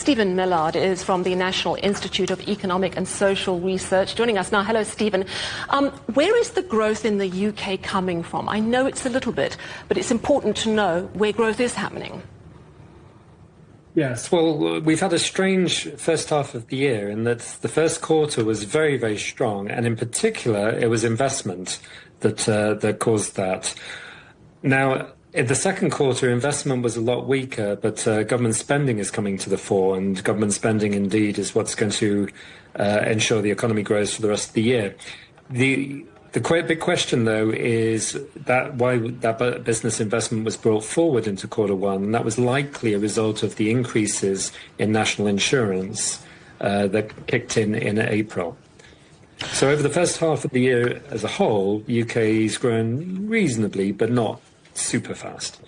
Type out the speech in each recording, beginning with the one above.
Stephen Millard is from the National Institute of Economic and Social Research, joining us now. Hello, Stephen. Where is the growth in the UK coming from? I know it's a little bit, but it's important to know where growth is happening. Yes, well, we've had a strange first half of the year in that the first quarter was very, very strong, and in particular, it was investment that caused that. Now, in the second quarter, investment was a lot weaker, but government spending is coming to the fore, and government spending indeed is what's going to ensure the economy grows for the rest of the year. The quite big question, though, is that why that business investment was brought forward into quarter one, and that was likely a result of the increases in national insurance that kicked in April. So over the first half of the year as a whole, the UK's grown reasonably, but not super fast.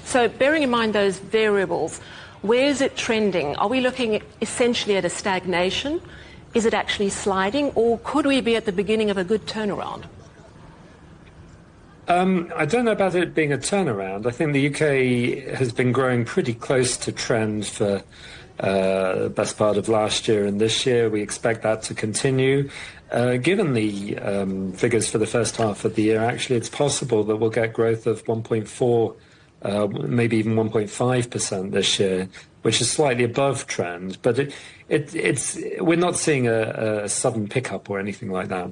So bearing in mind those variables, where is it trending? Are we looking essentially at a stagnation? Is it actually sliding, or could we be at the beginning of a good turnaround? I don't know about it being a turnaround. I think the UK has been growing pretty close to trend for the best part of last year and this year. We expect that to continue. Given the figures for the first half of the year, actually it's possible that we'll get growth of 1.4, maybe even 1.5% this year, which is slightly above trend. But we're not seeing a sudden pickup or anything like that.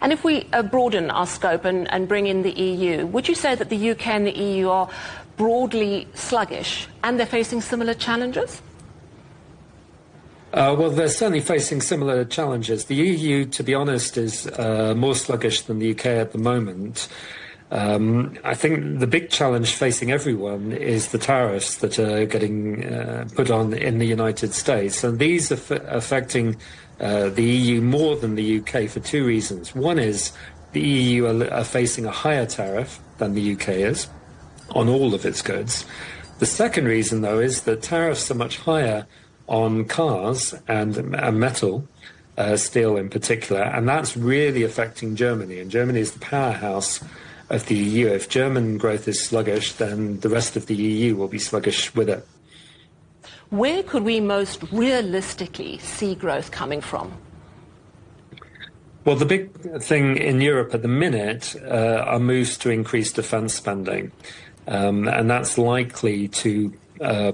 And if we broaden our scope and bring in the EU, would you say that the UK and the EU are broadly sluggish and they're facing similar challenges? Well, they're certainly facing similar challenges. The EU, to be honest, is more sluggish than the UK at the moment. I think the big challenge facing everyone is the tariffs that are getting put on in the United States. And these are affecting the EU more than the UK for two reasons. One is the EU are facing a higher tariff than the UK is on all of its goods. The second reason, though, is that tariffs are much higher on cars and metal, steel in particular, and that's really affecting Germany. And Germany is the powerhouse of the EU. If German growth is sluggish, then the rest of the EU will be sluggish with it. Where could we most realistically see growth coming from? Well, the big thing in Europe at the minute are moves to increase defence spending, and that's likely to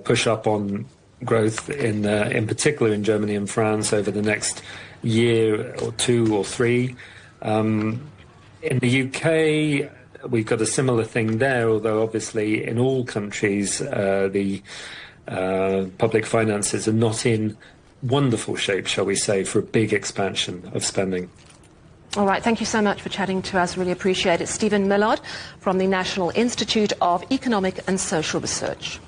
push up on growth in particular in Germany and France over the next year or two or three. In the UK, we've got a similar thing there, although obviously in all countries the public finances are not in wonderful shape, shall we say, for a big expansion of spending. All right, thank you so much for chatting to us. Really appreciate it. Stephen Millard from the National Institute of Economic and Social Research.